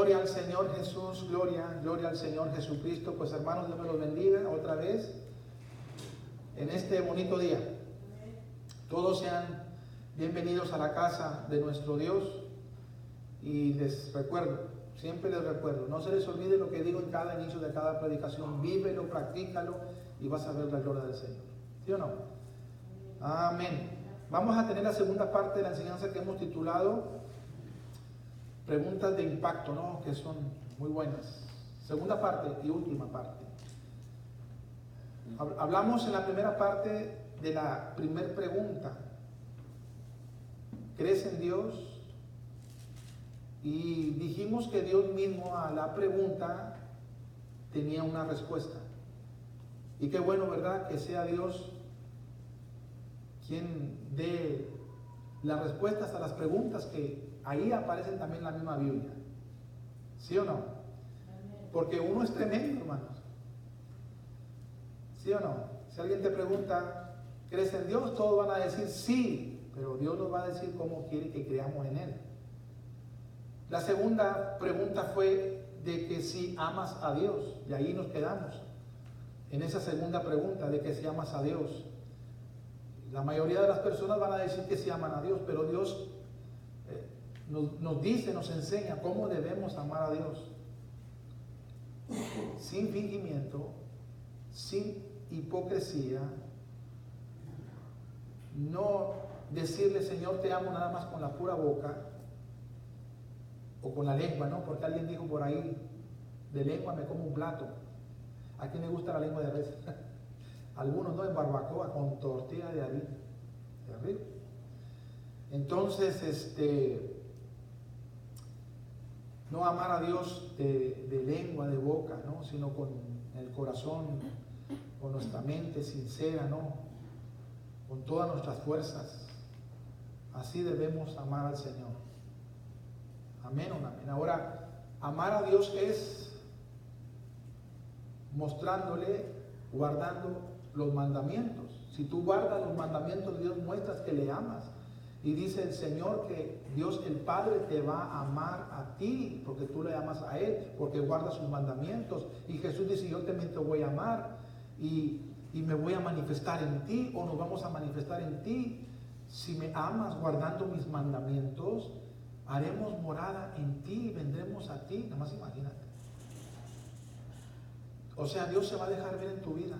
Gloria al Señor Jesús, gloria al Señor Jesucristo. Pues hermanos, Dios me los bendiga otra vez en este bonito día. Todos sean bienvenidos a la casa de nuestro Dios. Y les recuerdo, siempre les recuerdo, no se les olvide lo que digo en cada inicio de cada predicación. Vívelo, practícalo y vas a ver la gloria del Señor. ¿Sí o no? Amén. Vamos a tener la segunda parte de la enseñanza que hemos titulado Preguntas de impacto, ¿no? Que son muy buenas. Segunda parte y última parte. Hablamos en la primera parte de la primera pregunta. ¿Crees en Dios? Y dijimos que Dios mismo a la pregunta tenía una respuesta. Y qué bueno, ¿verdad? Que sea Dios quien dé las respuestas a las preguntas que ahí aparecen también en la misma Biblia. ¿Sí o no? Porque uno es tremendo, hermanos. ¿Sí o no? Si alguien te pregunta, ¿crees en Dios? Todos van a decir sí, pero Dios nos va a decir cómo quiere que creamos en Él. La segunda pregunta fue de que si amas a Dios, y ahí nos quedamos, en esa segunda pregunta de que si amas a Dios. La mayoría de las personas van a decir que sí aman a Dios, pero Dios nos dice, nos enseña cómo debemos amar a Dios. Sin fingimiento, sin hipocresía, no decirle Señor te amo nada más con la pura boca o con la lengua, ¿no? Porque alguien dijo por ahí, de lengua me como un plato. ¿A quién le gusta la lengua de res? Algunos no, en barbacoa con tortilla de harina. Terrible. Entonces, no amar a Dios de lengua, de boca, ¿no? Sino con el corazón, con nuestra mente sincera, ¿no? Con todas nuestras fuerzas. Así debemos amar al Señor. Amén o no amén. Ahora, amar a Dios es mostrándole, guardando los mandamientos. Si tú guardas los mandamientos de Dios, muestras que le amas. Y dice el Señor que Dios el Padre te va a amar a ti, porque tú le amas a Él, porque guardas sus mandamientos. Y Jesús dice, yo también te voy a amar y me voy a manifestar en ti, o nos vamos a manifestar en ti. Si me amas guardando mis mandamientos, haremos morada en ti, vendremos a ti. Nada más imagínate. O sea, Dios se va a dejar ver en tu vida.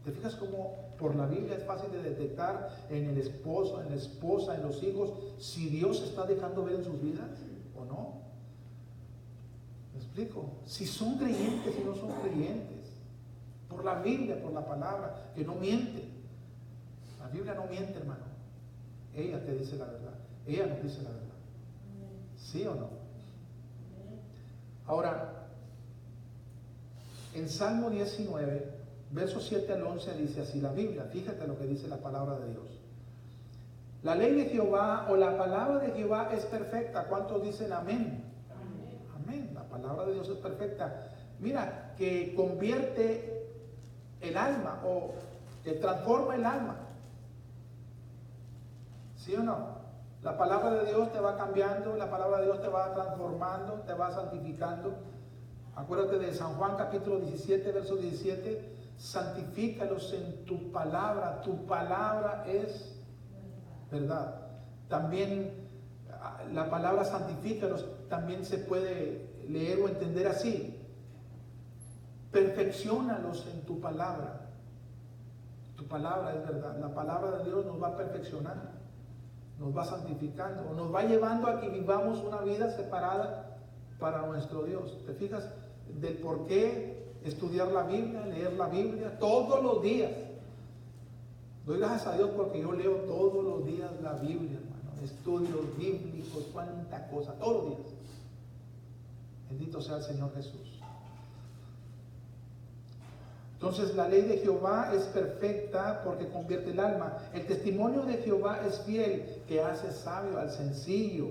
¿Te fijas cómo por la Biblia es fácil de detectar en el esposo, en la esposa, en los hijos, si Dios se está dejando ver en sus vidas o no? ¿Me explico? Si son creyentes y no son creyentes. Por la Biblia, por la palabra, que no miente. La Biblia no miente, hermano. Ella te dice la verdad. Ella nos dice la verdad. ¿Sí o no? Ahora, en Salmo 19, versos 7 al 11 dice así la Biblia. Fíjate lo que dice la palabra de Dios. La ley de Jehová o la palabra de Jehová es perfecta. ¿Cuántos dicen amén? Amén. Amén. La palabra de Dios es perfecta. Mira, que convierte el alma o que transforma el alma. ¿Sí o no? La palabra de Dios te va cambiando, la palabra de Dios te va transformando, te va santificando. Acuérdate de San Juan capítulo 17, verso 17. Santifícalos en tu palabra es verdad. También la palabra santifícalos también se puede leer o entender así. Perfecciónalos en tu palabra. Tu palabra es verdad. La palabra de Dios nos va perfeccionando, nos va santificando, nos va llevando a que vivamos una vida separada para nuestro Dios. ¿Te fijas del por qué estudiar la Biblia, leer la Biblia todos los días? Doy gracias a Dios porque yo leo todos los días la Biblia, hermano. Estudios bíblicos, cuánta cosa, todos los días. Bendito sea el Señor Jesús. Entonces la ley de Jehová es perfecta porque convierte el alma. El testimonio de Jehová es fiel, que hace sabio al sencillo.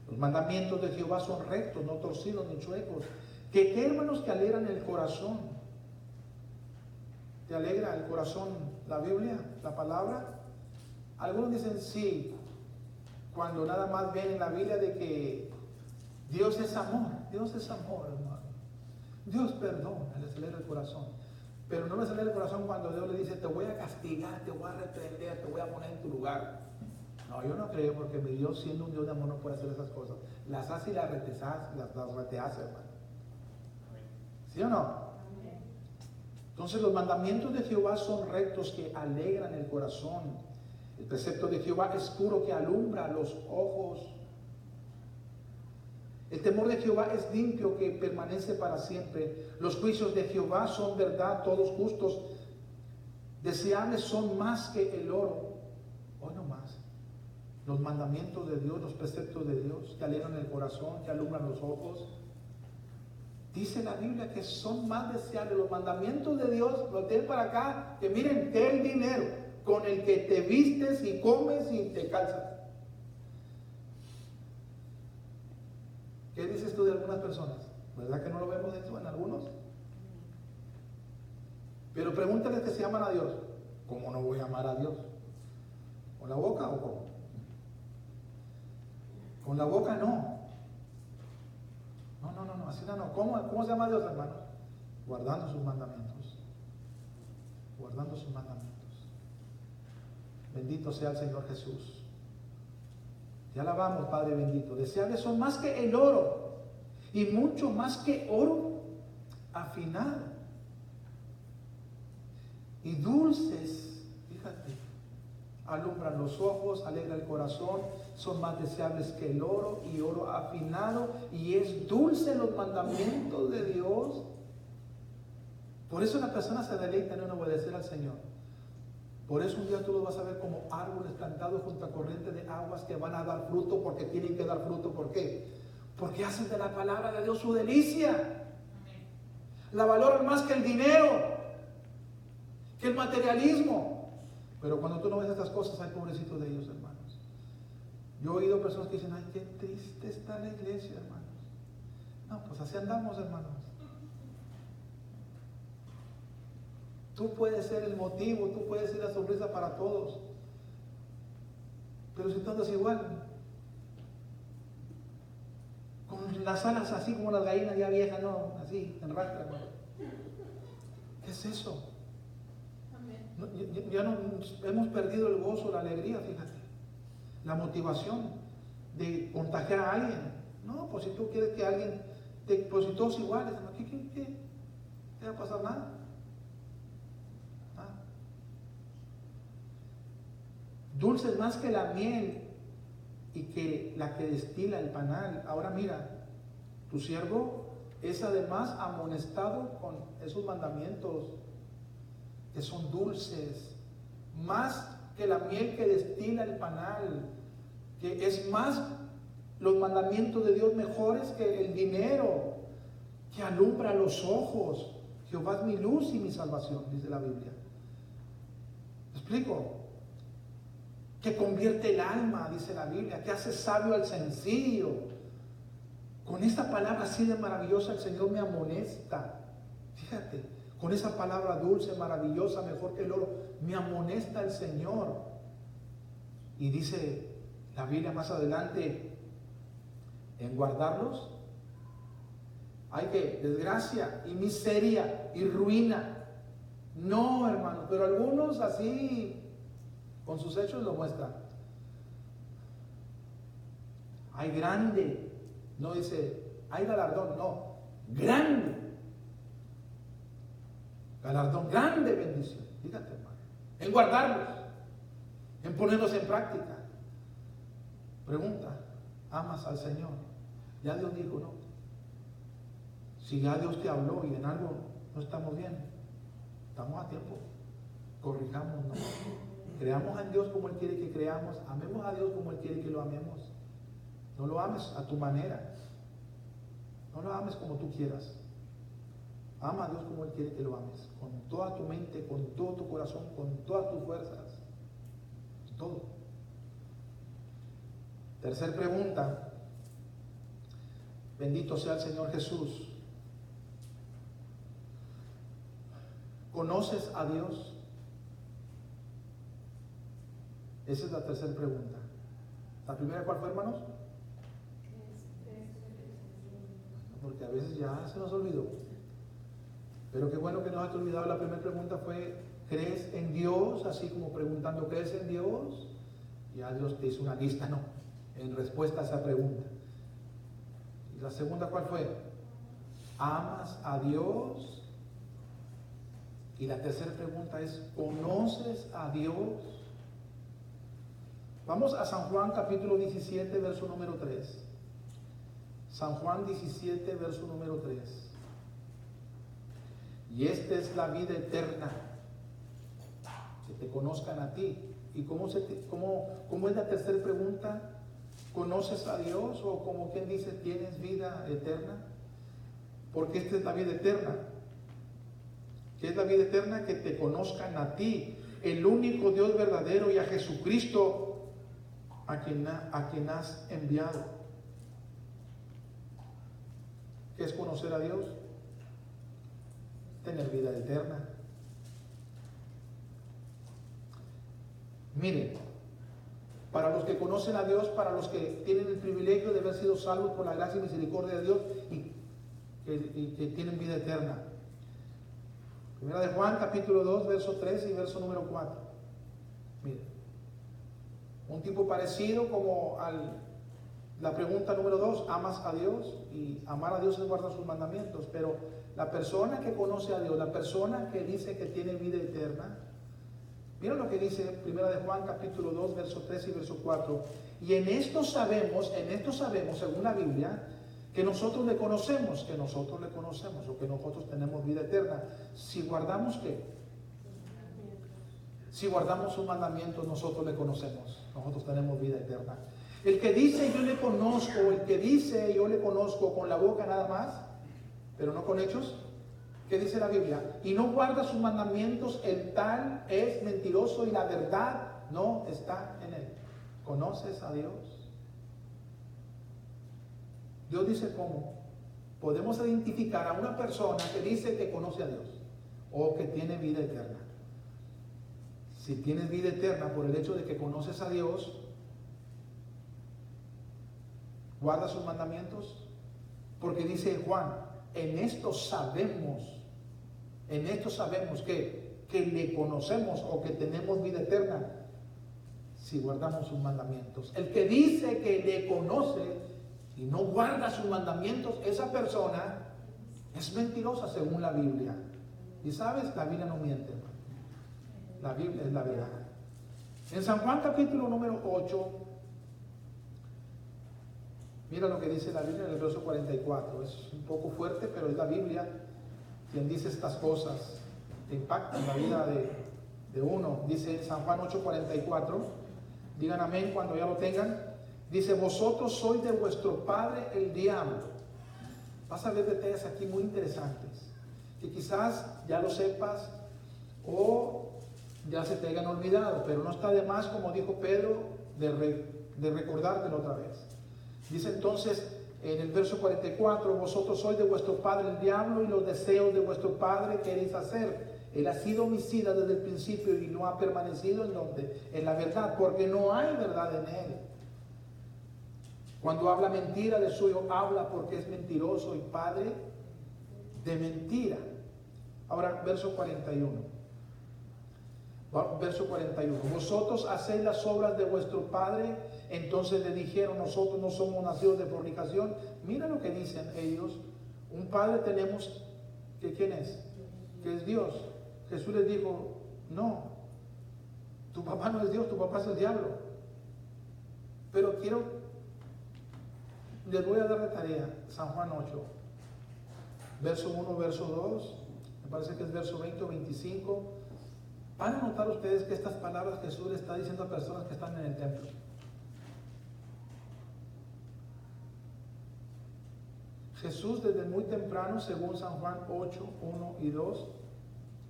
Los mandamientos de Jehová son rectos, no torcidos ni chuecos. ¿Qué hermanos que alegran el corazón? ¿Te alegra el corazón la Biblia, la palabra? Algunos dicen sí, cuando nada más ven en la Biblia de que Dios es amor. Dios es amor, hermano. Dios perdona, le acelera el corazón. Pero no le acelera el corazón cuando Dios le dice, te voy a castigar, te voy a reprender, te voy a poner en tu lugar. No, yo no creo, porque mi Dios, siendo un Dios de amor, no puede hacer esas cosas. Las hace y las retehace, hermano. ¿Sí o no? Entonces los mandamientos de Jehová son rectos que alegran el corazón. El precepto de Jehová es puro que alumbra los ojos. El temor de Jehová es limpio que permanece para siempre. Los juicios de Jehová son verdad, todos justos. Deseables son más que el oro. Hoy no más. Los mandamientos de Dios, los preceptos de Dios que alegran el corazón, que alumbran los ojos. Dice la Biblia que son más deseables los mandamientos de Dios, lo tienen para acá, que miren, que el dinero con el que te vistes y comes y te calzas. ¿Qué dices tú de algunas personas? ¿Verdad que no lo vemos esto en algunos? Pero pregúntale que si aman a Dios. ¿Cómo no voy a amar a Dios? ¿Con la boca o cómo? Con la boca no. No, así no. ¿Cómo se llama a Dios, hermanos? Guardando sus mandamientos. Guardando sus mandamientos. Bendito sea el Señor Jesús. Te alabamos, Padre bendito. Deseables son más que el oro, y mucho más que oro afinado. Y dulces, fíjate, alumbran los ojos, alegra el corazón, son más deseables que el oro y oro afinado, y es dulce los mandamientos de Dios. Por eso la persona se deleita en obedecer al Señor. Por eso un día tú los vas a ver como árboles plantados junto a corrientes de aguas que van a dar fruto, porque tienen que dar fruto. ¿Por qué? Porque hacen de la palabra de Dios su delicia. La valoran más que el dinero, que el materialismo. Pero cuando tú no ves estas cosas, hay pobrecitos de ellos, hermanos. Yo he oído personas que dicen, ay, qué triste está la iglesia, hermanos. No, pues así andamos, hermanos. Tú puedes ser el motivo, tú puedes ser la sonrisa para todos. Pero si tú andas igual, con las alas así como las gallinas ya viejas, no, así, en rastra, hermano. ¿Qué es eso? Ya no, hemos perdido el gozo, la alegría, fíjate. La motivación de contagiar a alguien. No, pues si tú quieres que alguien, pues si todos iguales, ¿qué va a pasar? Nada. Dulces más que la miel y que la que destila el panal. Ahora mira, tu siervo es además amonestado con esos mandamientos que son dulces, más que la miel que destila el panal, que es más los mandamientos de Dios mejores que el dinero, que alumbra los ojos. Jehová es mi luz y mi salvación, dice la Biblia. ¿Me explico? Que convierte el alma, dice la Biblia, que hace sabio al sencillo. Con esta palabra así de maravillosa el Señor me amonesta. Fíjate, con esa palabra dulce, maravillosa, mejor que el oro, me amonesta el Señor. Y dice la Biblia más adelante, en guardarlos hay que desgracia y miseria y ruina. No, hermano, pero algunos así con sus hechos lo muestran. Hay grande, no dice hay galardón, no, grande galardón, grande bendición. Fíjate, hermano, en guardarlos, en ponerlos en práctica. Pregunta, ¿amas al Señor? Ya Dios dijo, no. Si ya Dios te habló y en algo no estamos bien, estamos a tiempo, corrijámonos. Creamos en Dios como Él quiere que creamos, amemos a Dios como Él quiere que lo amemos. No lo ames a tu manera, no lo ames como tú quieras. Ama a Dios como Él quiere que lo ames, con toda tu mente, con todo tu corazón, con todas tus fuerzas, todo. Tercer pregunta. Bendito sea el Señor Jesús. ¿Conoces a Dios? Esa es la tercera pregunta. ¿La primera cuál fue, hermanos? porque a veces ya se nos olvidó. Pero qué bueno que no se te olvidado. La primera pregunta fue, ¿crees en Dios? Así como preguntando, ¿crees en Dios? Ya Dios te hizo una lista, ¿no? En respuesta a esa pregunta. Y la segunda, ¿cuál fue? ¿Amas a Dios? Y la tercera pregunta es, ¿conoces a Dios? Vamos a San Juan capítulo 17, verso número 3. San Juan 17, verso número 3. Y esta es la vida eterna, que te conozcan a ti. ¿Y cómo es la tercera pregunta? ¿Conoces a Dios? O como quien dice, ¿tienes vida eterna? Porque esta es la vida eterna. ¿Qué es la vida eterna? Que te conozcan a ti, el único Dios verdadero, y a Jesucristo, a quien has enviado. ¿Qué es conocer a Dios? Tener vida eterna. Miren, para los que conocen a Dios, para los que tienen el privilegio de haber sido salvos por la gracia y misericordia de Dios y que tienen vida eterna. Primera de Juan, capítulo 2, verso 3 y verso número 4. Miren, un tipo parecido como la pregunta número 2, ¿amas a Dios? Y amar a Dios es guardar sus mandamientos. Pero la persona que conoce a Dios, la persona que dice que tiene vida eterna, mira lo que dice Primera de Juan, capítulo 2, verso 3 y verso 4. Y en esto sabemos, según la Biblia, que nosotros le conocemos, o que nosotros tenemos vida eterna. Si guardamos, ¿qué? Si guardamos sus mandamientos, nosotros le conocemos, nosotros tenemos vida eterna. El que dice yo le conozco, el que dice yo le conozco con la boca nada más, pero no con hechos, ¿qué dice la Biblia? Y no guarda sus mandamientos, el tal es mentiroso y la verdad no está en él. ¿Conoces a Dios? Dios dice cómo podemos identificar a una persona que dice que conoce a Dios o que tiene vida eterna. Si tienes vida eterna por el hecho de que conoces a Dios, guarda sus mandamientos, porque dice Juan, en esto sabemos que le conocemos o que tenemos vida eterna si guardamos sus mandamientos. El que dice que le conoce y no guarda sus mandamientos, esa persona es mentirosa según la Biblia. Y sabes, la Biblia no miente. La Biblia es la verdad. En San Juan capítulo número 8, mira lo que dice la Biblia en el verso 44. Es un poco fuerte, pero es la Biblia quien dice estas cosas que impactan la vida de uno. Dice San Juan 8:44. Digan amén cuando ya lo tengan. Dice, vosotros sois de vuestro padre el diablo. Vas a ver detalles aquí muy interesantes, que quizás ya lo sepas o ya se te hayan olvidado, pero no está de más, como dijo Pedro, de recordártelo otra vez. Dice entonces en el verso 44, vosotros sois de vuestro padre el diablo y los deseos de vuestro padre queréis hacer. Él ha sido homicida desde el principio y no ha permanecido en la verdad, porque no hay verdad en él. Cuando habla mentira de suyo, habla porque es mentiroso y padre de mentira. Ahora, verso 41. Verso 41. Vosotros hacéis las obras de vuestro padre. Entonces le dijeron, nosotros no somos nacidos de fornicación. Mira lo que dicen ellos. Un padre tenemos, que ¿quién es? Que es Dios. Jesús les dijo, no, tu papá no es Dios, tu papá es el diablo. Pero les voy a dar de tarea, San Juan 8, verso 1, verso 2, me parece que es verso 20 o 25. Van a notar ustedes que estas palabras Jesús le está diciendo a personas que están en el templo. Jesús desde muy temprano, según San Juan 8, 1 y 2,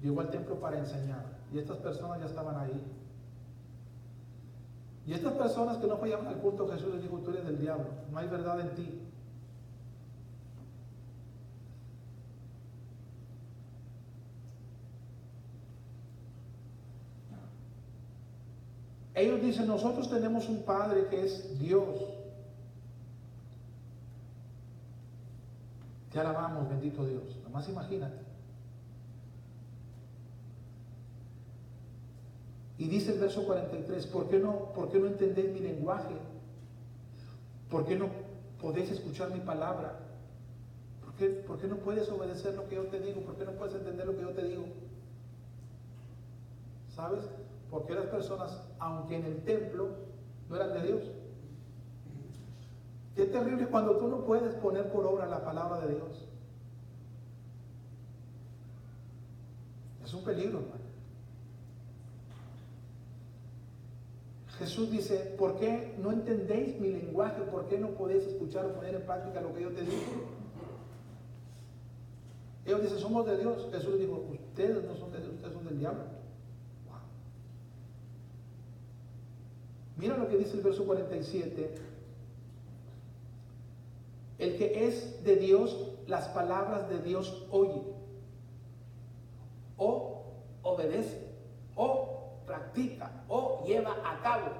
llegó al templo para enseñar. Y estas personas ya estaban ahí. Y estas personas que no fallaban al culto, Jesús les dijo, tú eres del diablo, no hay verdad en ti. Ellos dicen, nosotros tenemos un Padre que es Dios. estamos, bendito Dios. Nomás imagínate. Y dice el verso 43, ¿por qué no entendéis mi lenguaje? ¿Por qué no podéis escuchar mi palabra? ¿Por qué no puedes obedecer lo que yo te digo? ¿Por qué no puedes entender lo que yo te digo? ¿Sabes? Porque las personas, aunque en el templo, no eran de Dios. Qué terrible cuando tú no puedes poner por obra la palabra de Dios. Es un peligro, hermano. Jesús dice, ¿por qué no entendéis mi lenguaje? ¿Por qué no podéis escuchar o poner en práctica lo que yo te digo? Ellos dicen, somos de Dios. Jesús les dijo, ustedes no son de Dios, ustedes son del diablo. Wow. Mira lo que dice el verso 47. El que es de Dios, las palabras de Dios oye, o obedece, o practica, o lleva a cabo.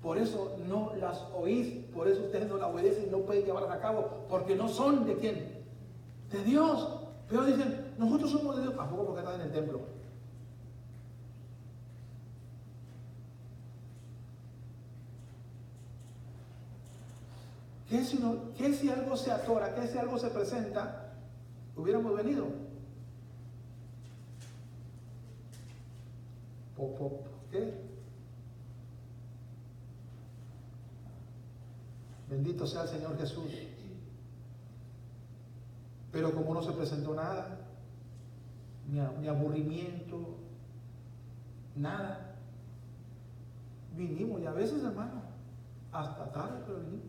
Por eso no las oís, por eso ustedes no las obedecen y no pueden llevarlas a cabo, porque no son de quién, de Dios. Pero dicen, nosotros somos de Dios. Tampoco porque están en el templo. ¿Qué si algo se atora? ¿Qué si algo se presenta? Hubiéramos venido. ¿Qué? Bendito sea el Señor Jesús. Pero como no se presentó nada, ni aburrimiento, nada, vinimos. Y a veces, hermano, hasta tarde, pero vinimos.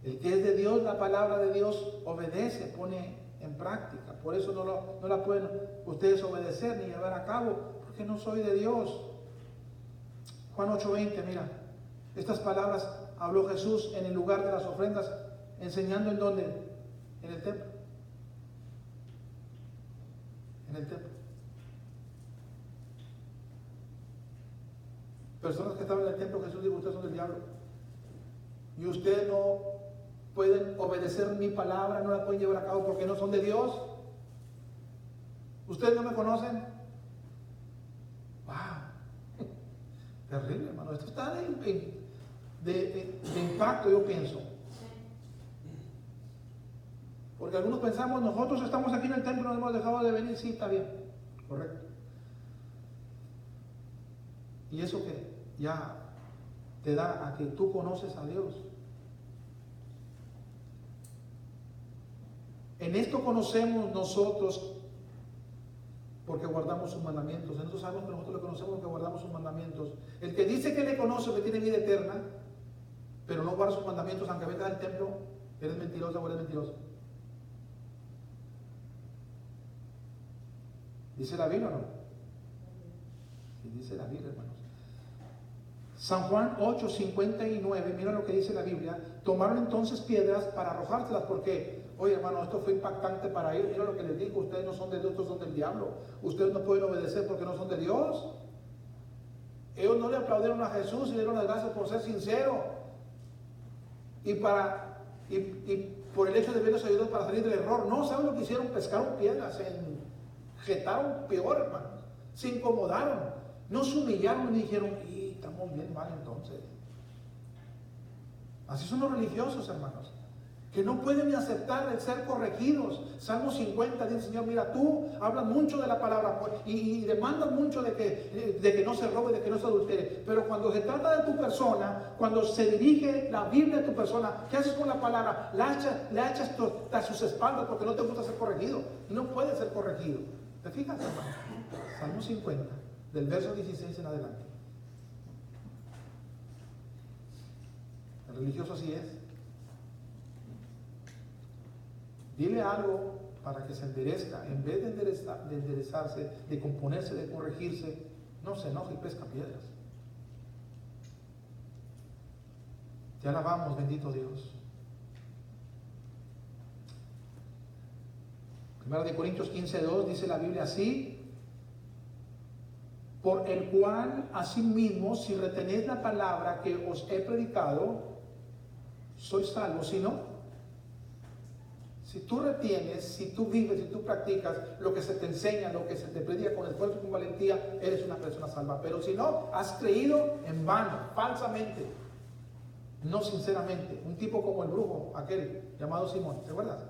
El que es de Dios, la palabra de Dios obedece, pone en práctica. Por eso no la pueden ustedes obedecer ni llevar a cabo, porque no soy de Dios. Juan 8:20, mira, estas palabras habló Jesús en el lugar de las ofrendas, enseñando en dónde, en el templo. En el templo. Personas que estaban en el templo, Jesús dijo, ustedes son del diablo. Y ustedes no pueden obedecer mi palabra, no la pueden llevar a cabo porque no son de Dios. ¿Ustedes no me conocen? ¡Wow! Terrible, hermano. Esto está de impacto, yo pienso. Porque algunos pensamos, nosotros estamos aquí en el templo, no hemos dejado de venir. Sí, está bien, correcto. Y eso que ya te da a que tú conoces a Dios. En esto conocemos nosotros porque guardamos sus mandamientos. Nosotros sabemos que nosotros le conocemos porque guardamos sus mandamientos. El que dice que le conoce, que tiene vida eterna, pero no guarda sus mandamientos, aunque venga al templo, eres mentiroso o eres mentiroso. ¿Dice la Biblia o no? Sí, dice la Biblia, hermanos. San Juan 8:59, mira lo que dice la Biblia. Tomaron entonces piedras para arrojárselas porque, oye hermano, esto fue impactante para ellos. Mira lo que les digo, ustedes no son de Dios, estos son del diablo. Ustedes no pueden obedecer porque no son de Dios. Ellos no le aplaudieron a Jesús y le dieron las gracias por ser sincero. Y por el hecho de verlos ayudados para salir del error. No, ¿saben lo que hicieron? Pescaron piedras, se jetaron peor, hermanos. Se incomodaron. No se humillaron ni dijeron, estamos bien mal entonces. Así son los religiosos, hermanos, que no pueden ni aceptar el ser corregidos. Salmo 50 dice, Señor, mira, tú hablas mucho de la palabra y demandas mucho de que no se robe, de que no se adultere, pero cuando se trata de tu persona, cuando se dirige la Biblia a tu persona, ¿qué haces con la palabra? La echas a sus espaldas porque no te gusta ser corregido y no puedes ser corregido. ¿Te fijas, hermano? Salmo 50, del verso 16 en adelante. El religioso así es. Dile algo para que se enderezca. En vez de enderezarse, de componerse, de corregirse, no se enoja y pesca piedras. Te alabamos, bendito Dios. 1 Corintios 15:2 dice la Biblia así: por el cual asimismo, si retenéis la palabra que os he predicado, soy salvo. Si no, si tú retienes, si tú vives, si tú practicas lo que se te enseña, lo que se te predica con esfuerzo y con valentía, eres una persona salva. Pero si no, has creído en vano, falsamente, no sinceramente. Un tipo como el brujo, aquel llamado Simón, ¿te acuerdas?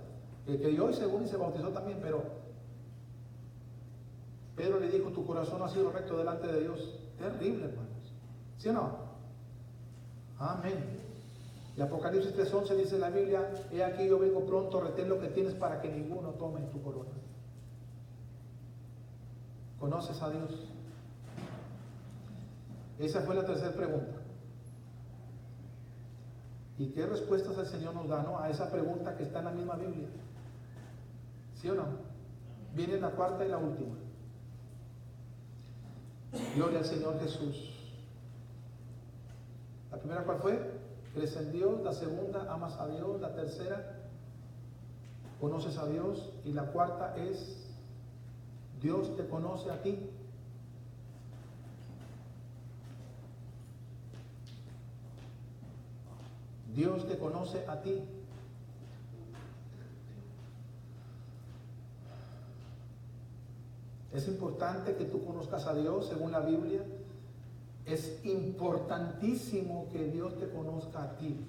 Que creyó y según y se bautizó también, pero Pedro le dijo, tu corazón no ha sido recto delante de Dios. Terrible, hermanos. ¿Sí o no? Amén. Y Apocalipsis 3:11 dice la Biblia, he aquí yo vengo pronto, retén lo que tienes para que ninguno tome tu corona. ¿Conoces a Dios? Esa fue la tercera pregunta. ¿Y qué respuestas el Señor nos da, no? A esa pregunta que está en la misma Biblia. ¿Sí o no? Viene la cuarta y la última. Gloria al Señor Jesús. La primera, ¿cuál fue? ¿Crees en Dios? La segunda, ¿amas a Dios? La tercera, ¿conoces a Dios? Y la cuarta es, ¿Dios te conoce a ti? Dios te conoce a ti. Es importante que tú conozcas a Dios según la Biblia. Es importantísimo que Dios te conozca a ti.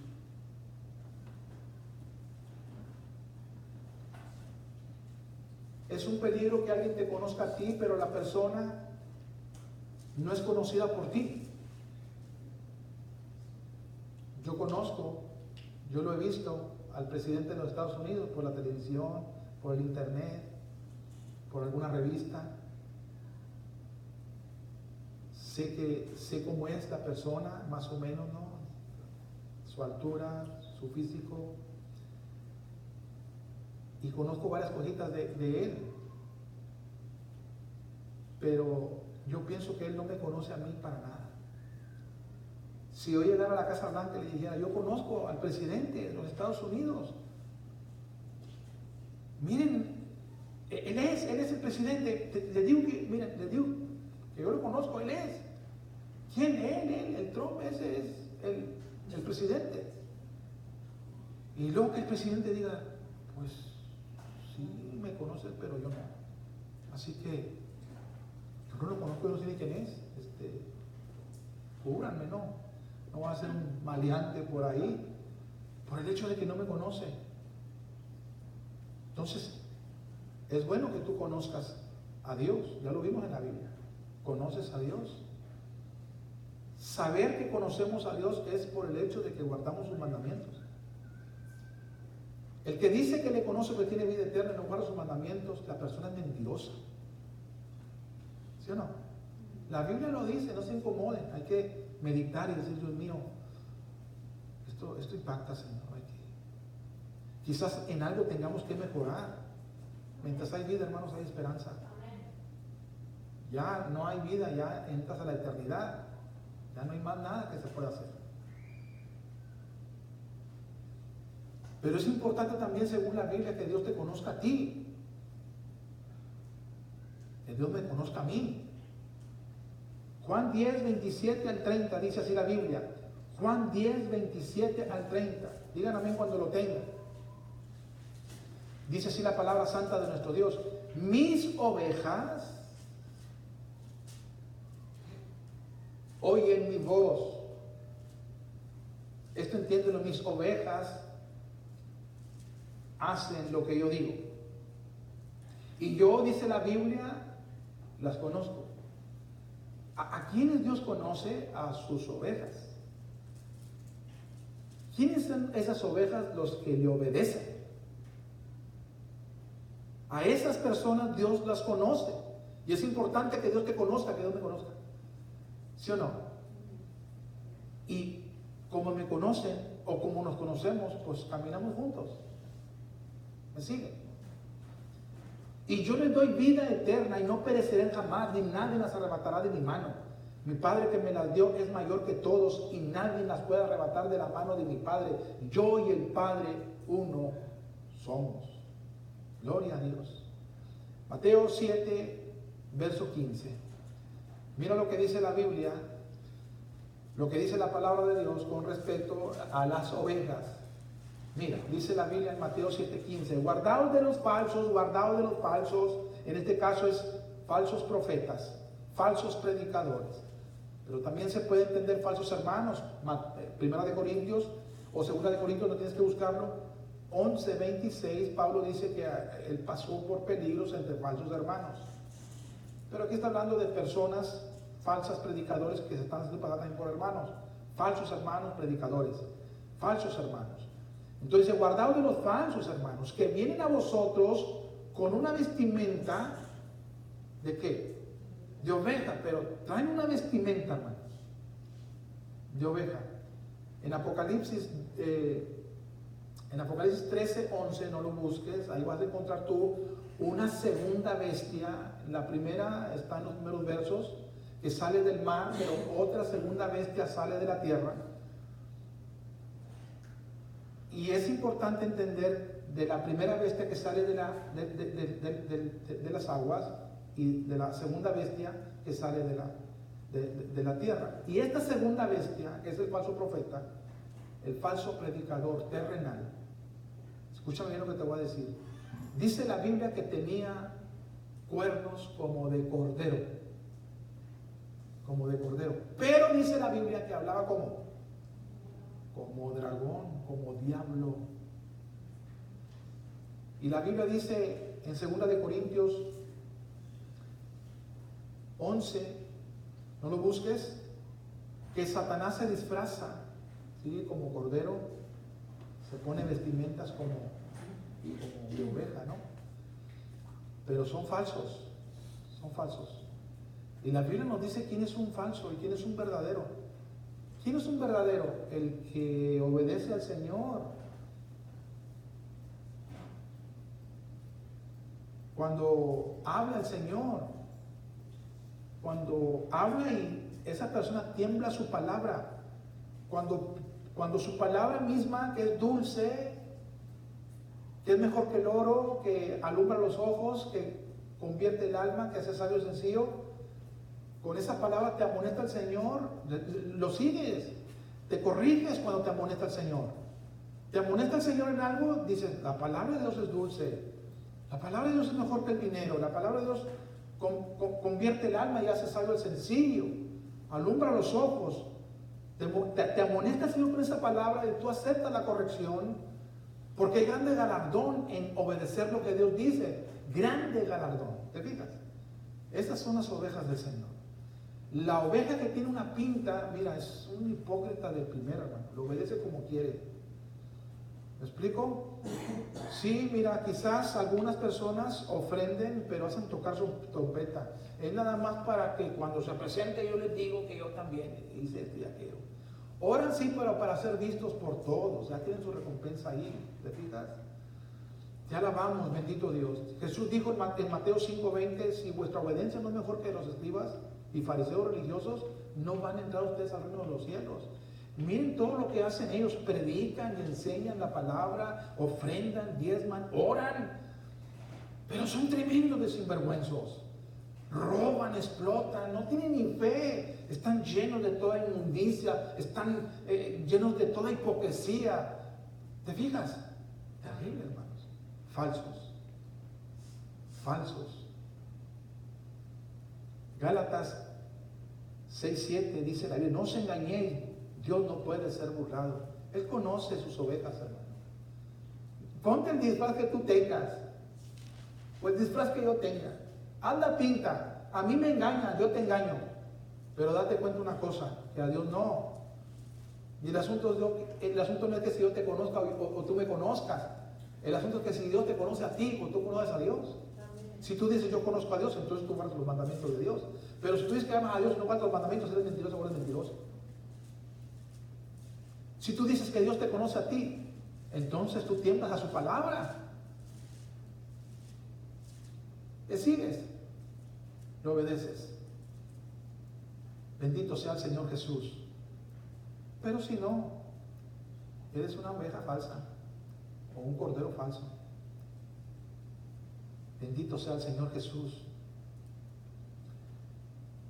Es un peligro que alguien te conozca a ti, pero la persona no es conocida por ti. Yo conozco, yo lo he visto al presidente de los Estados Unidos por la televisión, por el internet, por alguna revista. Sé cómo es la persona, más o menos, ¿no? Su altura, su físico. Y conozco varias cositas de él. Pero yo pienso que él no me conoce a mí para nada. Si yo llegara a la Casa Blanca y le dijera, yo conozco al presidente de los Estados Unidos. Miren, él es el presidente. Le digo que, miren, le digo que yo lo conozco, él es. ¿Quién? Él, el Trump, ese es el presidente. Y luego que el presidente diga, pues sí me conoces, pero yo no. Así que yo no lo conozco, yo no sé ni quién es. Cúbranme, no va a ser un maleante por ahí, por el hecho de que no me conoce. Entonces, es bueno que tú conozcas a Dios, ya lo vimos en la Biblia. ¿Conoces a Dios? Saber que conocemos a Dios es por el hecho de que guardamos sus mandamientos. El que dice que le conoce que tiene vida eterna y no guarda sus mandamientos, la persona es mentirosa. ¿Sí o no? La Biblia lo dice, no se incomoden, hay que meditar y decir, Dios mío, esto impacta, Señor. Quizás en algo tengamos que mejorar. Mientras hay vida, hermanos, hay esperanza. Ya no hay vida, ya entras a la eternidad. Ya no hay más nada que se pueda hacer. Pero es importante también, según la Biblia, que Dios te conozca a ti. Que Dios me conozca a mí. Juan 10, 27 al 30, dice así la Biblia. Juan 10, 27 al 30. Digan amén cuando lo tengan. Dice así la palabra santa de nuestro Dios. Mis ovejas oyen mi voz. Esto entiéndelo, mis ovejas hacen lo que yo digo. Y yo, dice la Biblia, las conozco. ¿A quiénes Dios conoce? A sus ovejas. ¿Quiénes son esas ovejas? Los que le obedecen. A esas personas Dios las conoce. Y es importante que Dios te conozca, que Dios me conozca. ¿Sí o no? Y como me conocen o como nos conocemos, pues caminamos juntos. ¿Me siguen? Y yo les doy vida eterna y no perecerán jamás, ni nadie las arrebatará de mi mano. Mi Padre que me las dio es mayor que todos y nadie las puede arrebatar de la mano de mi Padre. Yo y el Padre uno somos. Gloria a Dios. Mateo 7, verso 15. Mira lo que dice la Biblia, lo que dice la palabra de Dios con respecto a las ovejas. Mira, dice la Biblia en Mateo 7:15, guardaos de los falsos, en este caso es falsos profetas, falsos predicadores, pero también se puede entender falsos hermanos. Primera de Corintios o Segunda de Corintios, no tienes que buscarlo, 11:26, Pablo dice que él pasó por peligros entre falsos hermanos. Pero aquí está hablando de personas falsas predicadores que se están haciendo pasar también por hermanos, falsos hermanos predicadores, falsos hermanos. Entonces dice, guardaos de los falsos hermanos, que vienen a vosotros con una vestimenta, ¿de qué? De oveja, pero traen una vestimenta, hermanos, de oveja. En Apocalipsis 13:11, no lo busques, ahí vas a encontrar tú una segunda bestia. La primera está en los primeros versos, que sale del mar, pero otra segunda bestia sale de la tierra. Y es importante entender de la primera bestia que sale de las aguas y de la segunda bestia que sale de la tierra. Y esta segunda bestia, que es el falso profeta, el falso predicador terrenal, escúchame bien lo que te voy a decir. Dice la Biblia que tenía cuernos como de cordero. Como de cordero. Pero dice la Biblia que hablaba como dragón, como diablo. Y la Biblia dice en 2 de Corintios 11, no lo busques, que Satanás se disfraza, ¿sí? Como cordero, se pone vestimentas como de oveja, ¿no? Pero son falsos, son falsos. Y la Biblia nos dice quién es un falso y quién es un verdadero. ¿Quién es un verdadero? El que obedece al Señor. Cuando habla el Señor, cuando habla y esa persona tiembla su palabra, cuando su palabra misma, que es dulce, que es mejor que el oro, que alumbra los ojos, que convierte el alma, que hace sabio y sencillo, con esa palabra te amonesta el Señor, lo sigues, te corriges cuando te amonesta el Señor. Te amonesta el Señor en algo, dices, la palabra de Dios es dulce, la palabra de Dios es mejor que el dinero, la palabra de Dios convierte el alma y hace sabio el sencillo, alumbra los ojos. Te amonesta el Señor con esa palabra y tú aceptas la corrección, porque hay grande galardón en obedecer lo que Dios dice, grande galardón, ¿te fijas? Estas son las ovejas del Señor. La oveja que tiene una pinta, mira, es un hipócrita de primera, hermano. Lo obedece como quiere. ¿Me explico? Sí, mira, quizás algunas personas ofrenden, pero hacen tocar su trompeta. Es nada más para que cuando se presente yo les digo que yo también hice esto y aquello. Oran sí, pero para ser vistos por todos. Ya tienen su recompensa ahí. ¿Te fijas? Te alabamos, bendito Dios. Jesús dijo en Mateo 5:20, si vuestra obediencia no es mejor que los escribas y fariseos religiosos, no van a entrar ustedes al reino de los cielos. Miren todo lo que hacen ellos, predican y enseñan la palabra, ofrendan, diezman, oran, pero son tremendos de sinvergüenzos. Roban, explotan, no tienen ni fe, están llenos de toda inmundicia, están llenos de toda hipocresía. ¿Te fijas? Terrible, hermanos. Falsos. Falsos. Gálatas 6:7 dice la Biblia, no os engañéis, Dios no puede ser burlado. Él conoce sus ovejas, hermano. Ponte el disfraz que tú tengas, o el disfraz que yo tenga. Haz la pinta. A mí me engañan, yo te engaño. Pero date cuenta una cosa, que a Dios no. Y el asunto no es que si yo te conozca o tú me conozcas. El asunto es que si Dios te conoce a ti o tú conoces a Dios. Si tú dices yo conozco a Dios, entonces tú guardas los mandamientos de Dios. Pero si tú dices que amas a Dios y no guardas los mandamientos, eres mentiroso o eres mentiroso. Si tú dices que Dios te conoce a ti, entonces tú tiemblas a su palabra. ¿Le sigues? Lo obedeces. Bendito sea el Señor Jesús. Pero si no, eres una oveja falsa o un cordero falso. Bendito sea el Señor Jesús.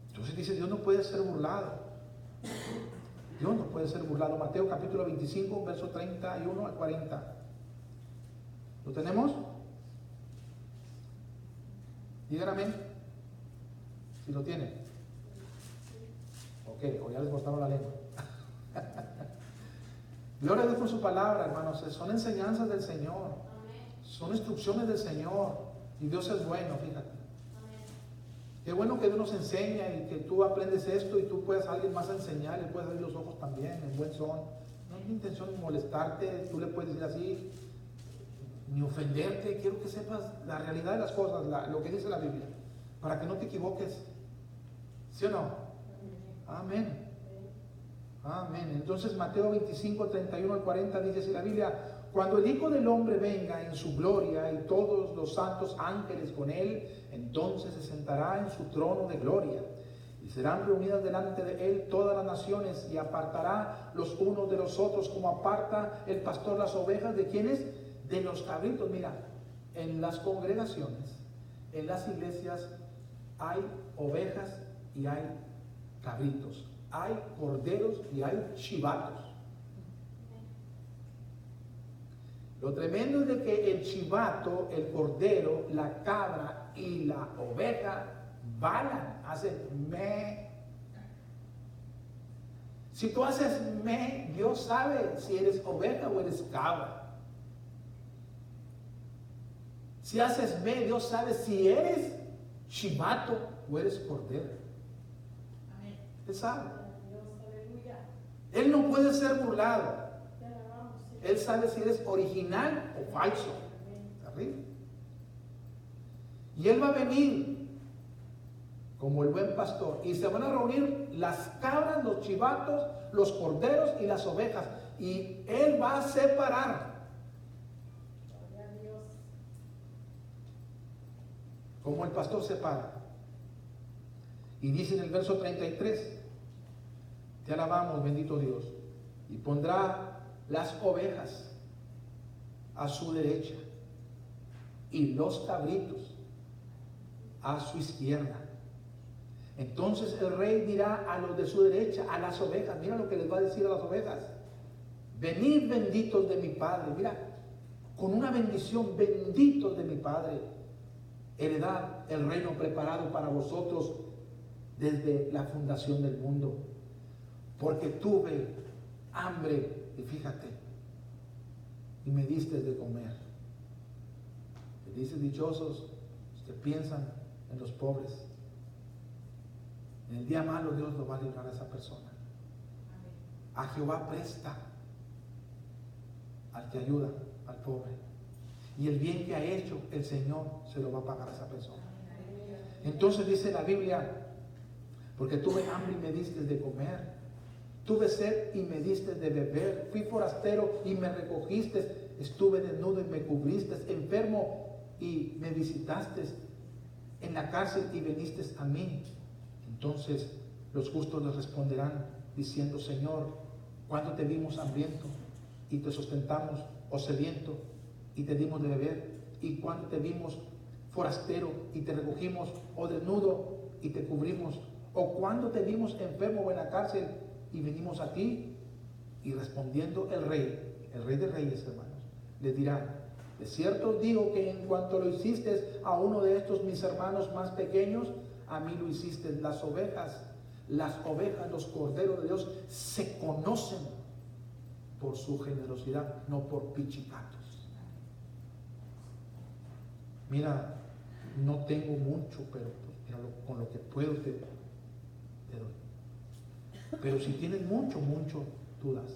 Entonces dice, Dios no puede ser burlado. Dios no puede ser burlado. Mateo capítulo 25, verso 31 al 40. ¿Lo tenemos? Díganme si lo tienen. Ok, o ya les cortaron la lengua. Gloria a Dios por su palabra, hermanos. Son enseñanzas del Señor. Son instrucciones del Señor. Y Dios es bueno, fíjate. Qué bueno que Dios nos enseña y que tú aprendes esto y tú puedes a alguien más enseñar, le puedes abrir los ojos también, en buen son. No es mi intención molestarte, tú le puedes decir así, ni ofenderte. Quiero que sepas la realidad de las cosas, lo que dice la Biblia, para que no te equivoques. ¿Sí o no? Amén. Amén. Entonces Mateo 25, 31 al 40 dice así la Biblia: cuando el Hijo del Hombre venga en su gloria y todos los santos ángeles con él, entonces se sentará en su trono de gloria. Y serán reunidas delante de él todas las naciones, y apartará los unos de los otros, como aparta el pastor las ovejas de quienes, de los cabritos. Mira, en las congregaciones, en las iglesias, hay ovejas y hay cabritos, hay corderos y hay chivatos. Lo tremendo es de que el chivato, el cordero, la cabra y la oveja balan, hacen me. Si tú haces me, Dios sabe si eres oveja o eres cabra. Si haces me, Dios sabe si eres chivato o eres cordero. Él sabe. Él no puede ser burlado. Él sabe si eres original o falso. Terrible. Y Él va a venir como el buen pastor. Y se van a reunir las cabras, los chivatos, los corderos y las ovejas. Y Él va a separar. Como el pastor separa. Y dice en el verso 33: te alabamos, bendito Dios. Y pondrá las ovejas a su derecha y los cabritos a su izquierda. Entonces el rey dirá a los de su derecha, a las ovejas, mira lo que les va a decir a las ovejas: venid benditos de mi Padre. Mira, con una bendición, benditos de mi Padre, heredad el reino preparado para vosotros desde la fundación del mundo. Porque tuve hambre, y fíjate, y me diste de comer. Te dices dichosos los que piensan en los pobres. En el día malo Dios lo va a librar a esa persona. A Jehová presta al que ayuda al pobre, y el bien que ha hecho el Señor se lo va a pagar a esa persona. Entonces dice la Biblia: porque tuve hambre y me diste de comer, tuve sed y me diste de beber, fui forastero y me recogiste, estuve desnudo y me cubriste, enfermo y me visitaste, en la cárcel y viniste a mí. Entonces los justos les responderán diciendo: Señor, ¿cuándo te vimos hambriento y te sustentamos, o sediento y te dimos de beber? ¿Y cuándo te vimos forastero y te recogimos, o desnudo y te cubrimos? ¿O cuándo te vimos enfermo o en la cárcel y venimos a ti? Y respondiendo el rey de reyes, hermanos, les dirá: de cierto os digo que en cuanto lo hiciste a uno de estos mis hermanos más pequeños, a mí lo hiciste. Las ovejas, los corderos de Dios se conocen por su generosidad, no por pichicatos. Mira, no tengo mucho, pero pues, mira, con lo que puedo te doy. Pero si tienes mucho, tú das.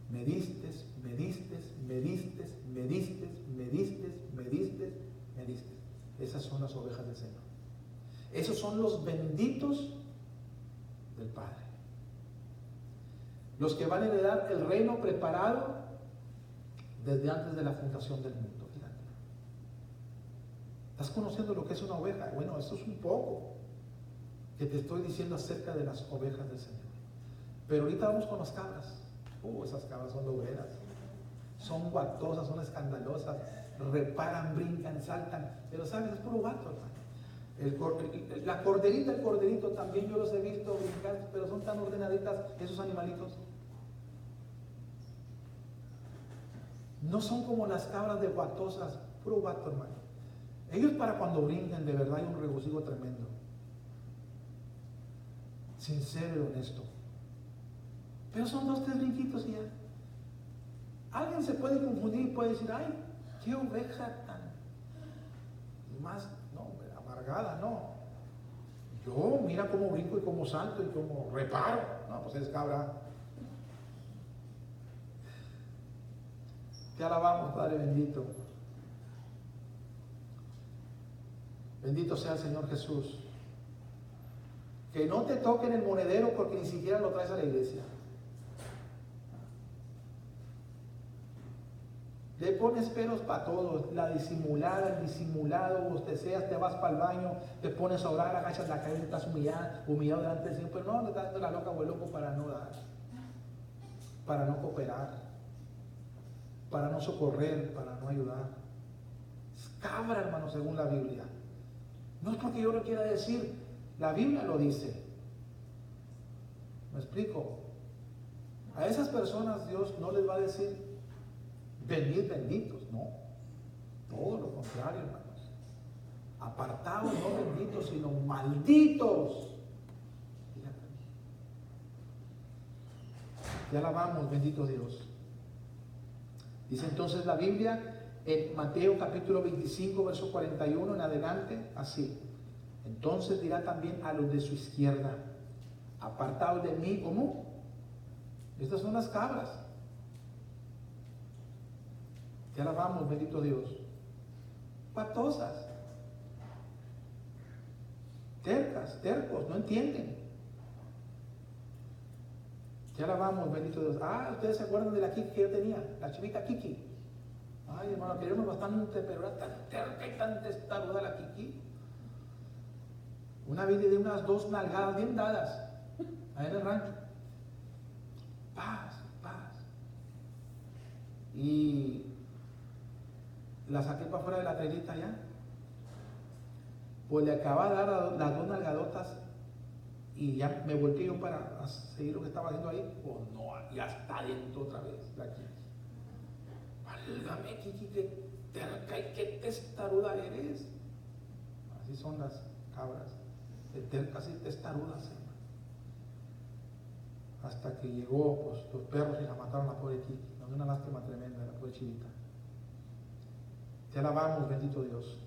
Me diste, me diste, me diste, me diste, me diste, me diste, me diste. Esas son las ovejas del Señor. Esos son los benditos del Padre. Los que van a heredar el reino preparado desde antes de la fundación del mundo. Fíjate. ¿Estás conociendo lo que es una oveja? Bueno, esto es un poco que te estoy diciendo acerca de las ovejas del Señor. Pero ahorita vamos con las cabras. Esas cabras son loberas. Son guatosas, son escandalosas, reparan, brincan, saltan. Pero sabes, es puro guato, hermano. La corderita, el corderito, también yo los he visto brincar, pero son tan ordenaditas esos animalitos. No son como las cabras de guatosas, puro guato, hermano. Ellos para cuando brincan, de verdad hay un regocijo tremendo. Sincero y honesto. Pero son 2, 3 brinquitos y ya. Alguien se puede confundir y puede decir, ay, qué oveja tan más, no, amargada, no. Yo, mira cómo brinco y cómo salto y cómo reparo. No, pues es cabra. Te alabamos, Padre bendito. Bendito sea el Señor Jesús. Que no te toquen el monedero porque ni siquiera lo traes a la iglesia. Le pones peros para todos, la disimulada, el disimulado, bostezeas, te vas para el baño, te pones a orar, agachas la cabeza, estás humillado delante del Señor, pero no, le estás dando la loca o el loco para no dar, para no cooperar, para no socorrer, para no ayudar. Es cabra, hermano, según la Biblia. No es porque yo lo quiera decir, la Biblia lo dice. ¿Me explico? A esas personas Dios no les va a decir venid benditos, no. Todo lo contrario, hermanos. Apartados, no benditos, sino malditos. Fíjate. Te alabamos, bendito Dios. Dice entonces la Biblia en Mateo capítulo 25, verso 41 en adelante, así. Entonces dirá también a los de su izquierda, apartados de mí, ¿cómo? Estas son las cabras. Te alabamos, bendito Dios. Patosas. Tercas, tercos, no entienden. Te alabamos, bendito Dios. Ah, ustedes se acuerdan de la Kiki que yo tenía, la chivita Kiki. Ay, hermano, queremos bastante, pero era tan terca y tan testaruda la Kiki. Una vida de unas 2 nalgadas bien dadas, ahí en el rancho. Paz, paz. Y la saqué para afuera de la trailita ya. Pues le acababa de dar las 2 nalgadotas y ya me volteé yo para seguir lo que estaba haciendo ahí. Pues no, ya está adentro otra vez la Kiki. Válgame, Kiki, qué terca y qué testaruda eres. Así son las cabras, de tercas y testarudas, hermano. Hasta que llegó pues, los perros y la mataron a la pobre Kiki. Nos dio una lástima tremenda, la pobre chivita. Te alabamos, bendito Dios.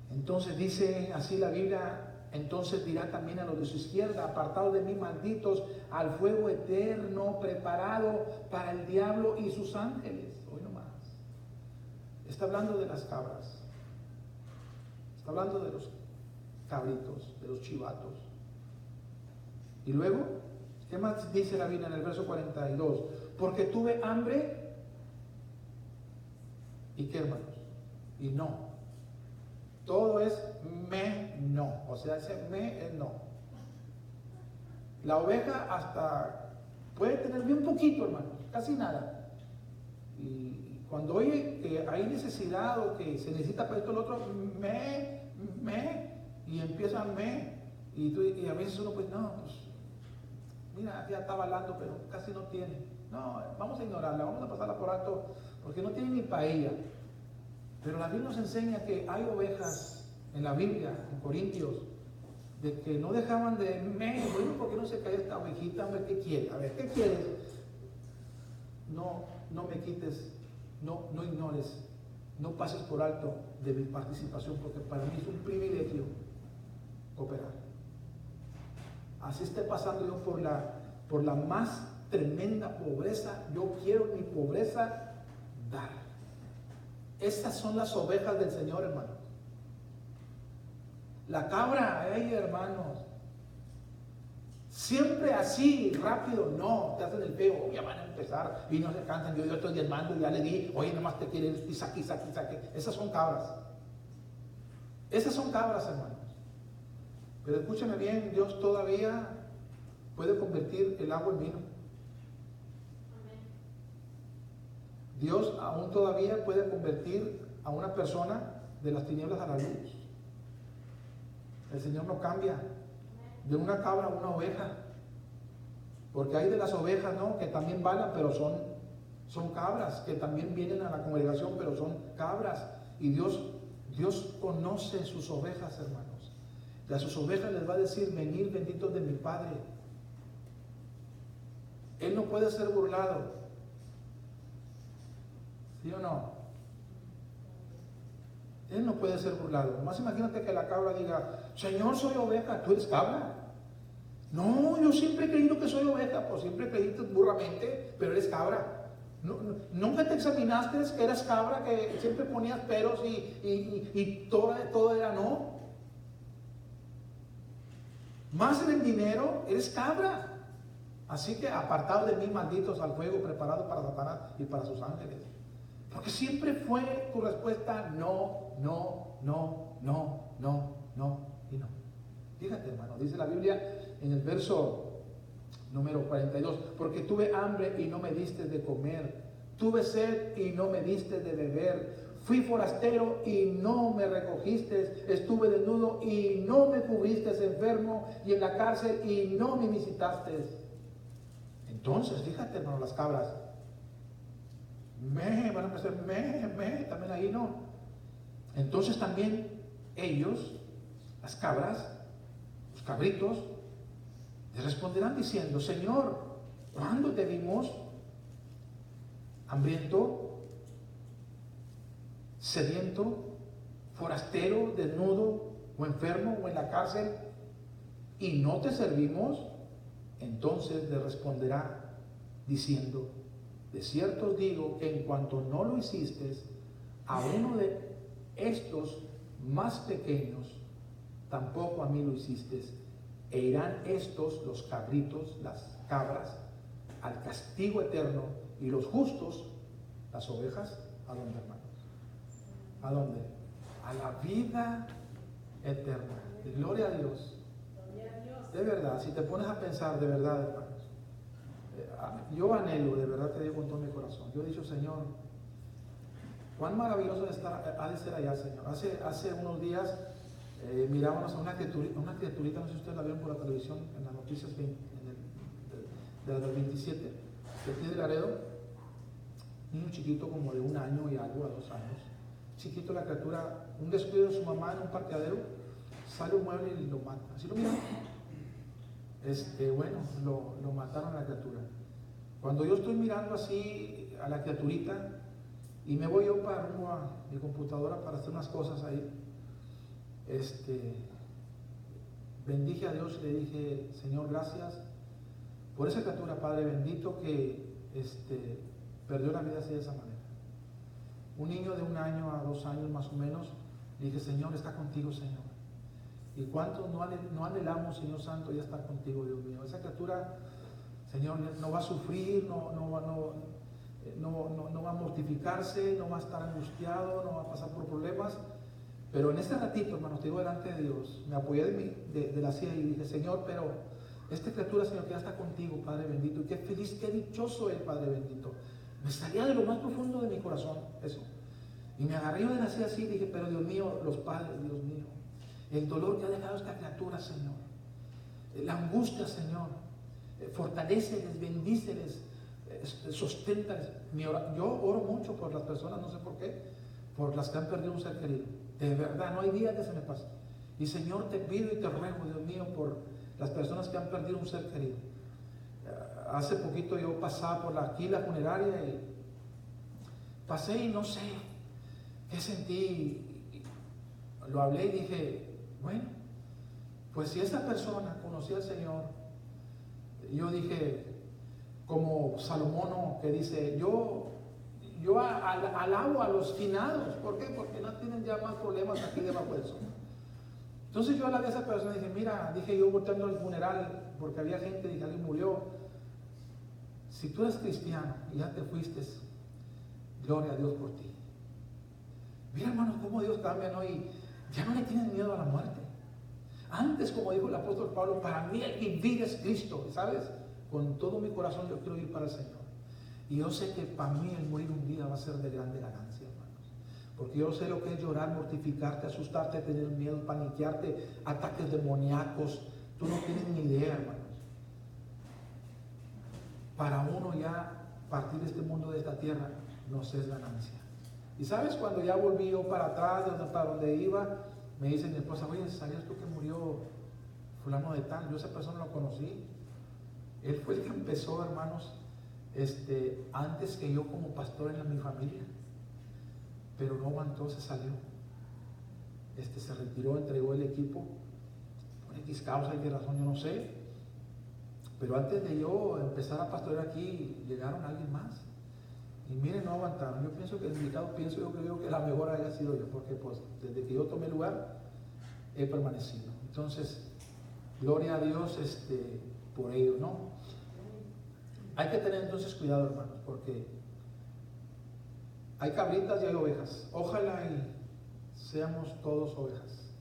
Entonces dice así la Biblia, entonces dirá también a los de su izquierda, apartados de mí, malditos, al fuego eterno preparado para el diablo y sus ángeles. Hoy nomás. Está hablando de las cabras. Está hablando de los cabritos, de los chivatos. Y luego, ¿qué más dice la Biblia en el verso 42? Porque tuve hambre. ¿Y qué, hermanos? Y no. Todo es no. O sea, ese es no. La oveja hasta puede tener bien poquito, hermanos, casi nada. Y cuando oye que hay necesidad o que se necesita para esto o lo otro, y empieza y a veces uno pues no, pues mira, ya está balando, pero casi no tiene. No, vamos a ignorarla, vamos a pasarla por alto, porque no tiene ni para ella. Pero la Biblia nos enseña que hay ovejas en la Biblia, en Corintios, de que no dejaban de bueno, ¿por qué no se cae esta ovejita? Hombre, ¿qué quiere? A ver, ¿qué quieres? No me quites, no ignores, no pases por alto de mi participación, porque para mí es un privilegio cooperar. Así esté pasando yo por la más tremenda pobreza, yo quiero en mi pobreza dar. Estas son las ovejas del Señor, hermano. La cabra, hermanos, siempre así, rápido, no, te hacen el feo, ya van a empezar y no se cansan, yo estoy diezmando, ya le di, oye, nomás te quieren y saque. Esas son cabras. Esas son cabras, hermanos. Pero escúchame bien, Dios todavía puede convertir el agua en vino. Dios aún todavía puede convertir a una persona de las tinieblas a la luz. El Señor no cambia de una cabra a una oveja, porque hay de las ovejas, ¿no?, que también balan, pero son cabras, que también vienen a la congregación, pero son cabras. Y Dios conoce sus ovejas, hermanos. Y a sus ovejas les va a decir: venid benditos de mi Padre. Él no puede ser burlado. ¿Sí o no? Él no puede ser burlado. Más imagínate que la cabra diga: Señor, soy oveja. ¿Tú eres cabra? No, yo siempre he creído que soy oveja. Pues siempre creíste burramente, pero eres cabra. ¿Nunca te examinaste que eras cabra, que siempre ponías peros y todo era no? Más en el dinero, eres cabra. Así que apartados de mí, malditos, al fuego preparado para Satanás y para sus ángeles. Porque siempre fue tu respuesta: no, no, no, no, no, no y no. Fíjate, hermano, dice la Biblia en el verso número 42: porque tuve hambre y no me diste de comer, tuve sed y no me diste de beber, fui forastero y no me recogiste, estuve desnudo y no me cubriste, enfermo y en la cárcel y no me visitaste. Entonces, fíjate, hermano, las cabras van a empezar también ahí, ¿no? Entonces también ellos, las cabras, los cabritos, le responderán diciendo: Señor, ¿cuándo te vimos hambriento, sediento, forastero, desnudo o enfermo o en la cárcel y no te servimos? Entonces le responderá diciendo: de cierto os digo que en cuanto no lo hiciste a uno de estos más pequeños, tampoco a mí lo hiciste. E irán estos, los cabritos, las cabras, al castigo eterno, y los justos, las ovejas, ¿a dónde, hermanos? ¿A dónde? A la vida eterna. Gloria a Dios. De verdad, si te pones a pensar, de verdad, hermanos, yo anhelo, de verdad te digo con todo mi corazón, yo he dicho: Señor, cuán maravilloso ha de ser allá, Señor. Hace unos días mirábamos a una criaturita, no sé si ustedes la vieron por la televisión, en las noticias de los 27, de aquí de Laredo, niño chiquito como de 1 año y algo, a 2 años, chiquito la criatura, un descuido de su mamá en un parqueadero, sale un mueble y lo mata. ¿Así lo miran? Bueno, lo mataron a la criatura. Cuando yo estoy mirando así a la criaturita y me voy yo para rumbo a mi computadora para hacer unas cosas ahí, bendije a Dios y le dije: Señor, gracias por esa criatura, Padre bendito, que perdió la vida así de esa manera. Un niño de 1 año a 2 años más o menos. Le dije: Señor, está contigo, Señor. ¿Y cuántos no anhelamos, Señor Santo, ya estar contigo, Dios mío? Esa criatura, Señor, no va a sufrir, no va a mortificarse, no va a estar angustiado, no va a pasar por problemas. Pero en este ratito, hermanos, te digo delante de Dios, me apoyé de la silla y dije: Señor, pero esta criatura, Señor, que ya está contigo, Padre bendito, y qué feliz, qué dichoso es, Padre bendito. Me salía de lo más profundo de mi corazón eso. Y me agarré yo de la silla así y dije: pero Dios mío, los padres, Dios mío, el dolor que ha dejado esta criatura, Señor, la angustia, Señor, fortaléceles, bendíceles, sosténtales. Yo oro mucho por las personas, no sé por qué, por las que han perdido un ser querido. De verdad, no hay día que se me pase. Y Señor, te pido y te ruego, Dios mío, por las personas que han perdido un ser querido. Hace poquito yo pasaba por aquí la funeraria y pasé y no sé qué sentí. Lo hablé y dije: bueno, pues si esa persona conocía al Señor, yo dije, como Salomón, que dice: yo alabo a los finados. ¿Por qué? Porque no tienen ya más problemas aquí debajo del sol. Entonces yo alabé a esa persona y dije: mira, dije yo volteando al funeral, porque había gente, dije: alguien murió. Si tú eres cristiano y ya te fuiste, gloria a Dios por ti. Mira, hermanos, cómo Dios cambia, ¿no? Y ya no le tienen miedo a la muerte. Antes, como dijo el apóstol Pablo, para mí el vivir es Cristo, ¿sabes? Con todo mi corazón yo quiero ir para el Señor. Y yo sé que para mí el morir un día va a ser de grande ganancia, hermanos. Porque yo sé lo que es llorar, mortificarte, asustarte, tener miedo, paniquearte, ataques demoníacos. Tú no tienes ni idea, hermanos. Para uno ya partir de este mundo, de esta tierra, nos es ganancia. Y sabes, cuando ya volví yo para atrás, para donde iba, me dice mi esposa, oye, ¿sabías tú que murió fulano de tal? Yo a esa persona lo conocí. Él fue el que empezó, hermanos, antes que yo como pastor en mi familia. Pero no aguantó, se salió. Se retiró, entregó el equipo. Por X causa y qué razón, yo no sé. Pero antes de yo empezar a pastorear aquí, llegaron alguien más. Y miren, no aguantaron. Yo pienso que el invitado, yo creo que la mejor haya sido yo, porque pues desde que yo tomé lugar, he permanecido. Entonces, gloria a Dios por ello, ¿no? Hay que tener entonces cuidado, hermanos, porque hay cabritas y hay ovejas. Ojalá y seamos todos ovejas.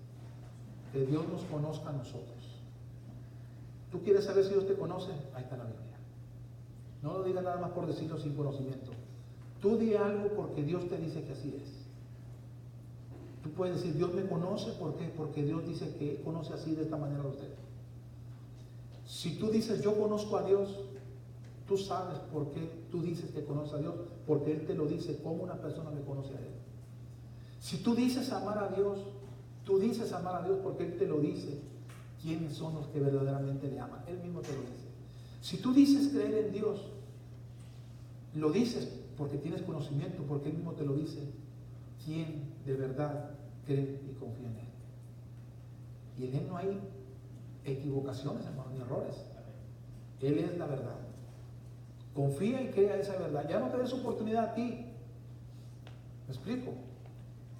Que Dios nos conozca a nosotros. ¿Tú quieres saber si Dios te conoce? Ahí está la Biblia. No lo digas nada más por decirlo sin conocimiento. Tú di algo porque Dios te dice que así es. Tú puedes decir, Dios me conoce, ¿por qué? Porque Dios dice que conoce así, de esta manera a usted. Si tú dices, yo conozco a Dios, tú sabes por qué tú dices que conoces a Dios, porque Él te lo dice, como una persona me conoce a Él. Si tú dices amar a Dios, tú dices amar a Dios porque Él te lo dice. ¿Quiénes son los que verdaderamente le aman? Él mismo te lo dice. Si tú dices creer en Dios, lo dices porque tienes conocimiento, porque Él mismo te lo dice. ¿Quién de verdad cree y confía en Él? Y en Él no hay equivocaciones, hermano, ni errores. Él es la verdad. Confía y crea esa verdad. Ya no te des oportunidad a ti. ¿Me explico?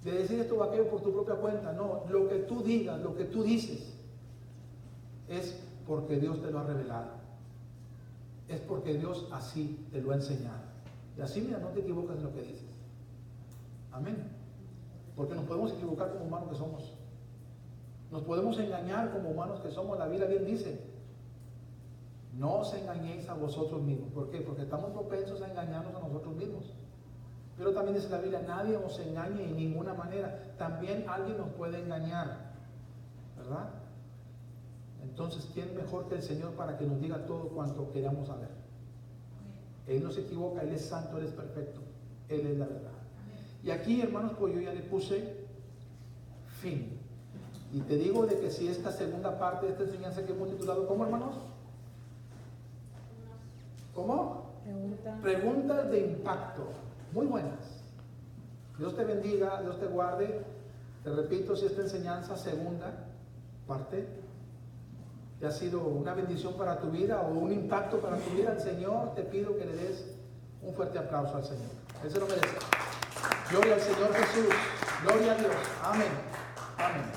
De decir esto o aquello por tu propia cuenta. No, lo que tú digas, lo que tú dices, es porque Dios te lo ha revelado. Es porque Dios así te lo ha enseñado. Y así, mira, no te equivocas en lo que dices. Amén. Porque nos podemos equivocar como humanos que somos. Nos podemos engañar como humanos que somos. La Biblia bien dice, no os engañéis a vosotros mismos. ¿Por qué? Porque estamos propensos a engañarnos a nosotros mismos. Pero también dice la Biblia, nadie os engañe en ninguna manera. También alguien nos puede engañar, ¿verdad? Entonces, ¿quién mejor que el Señor para que nos diga todo cuanto queramos saber? Él no se equivoca, Él es santo, Él es perfecto, Él es la verdad. Y aquí, hermanos, pues yo ya le puse fin. Y te digo de que si esta segunda parte de esta enseñanza que hemos titulado, ¿cómo, hermanos? ¿Cómo? Preguntas de impacto. Muy buenas. Dios te bendiga, Dios te guarde. Te repito, si esta enseñanza segunda parte te ha sido una bendición para tu vida o un impacto para tu vida, al Señor te pido que le des un fuerte aplauso al Señor. Él se lo merece. Gloria al Señor Jesús. Gloria a Dios. Amén. Amén.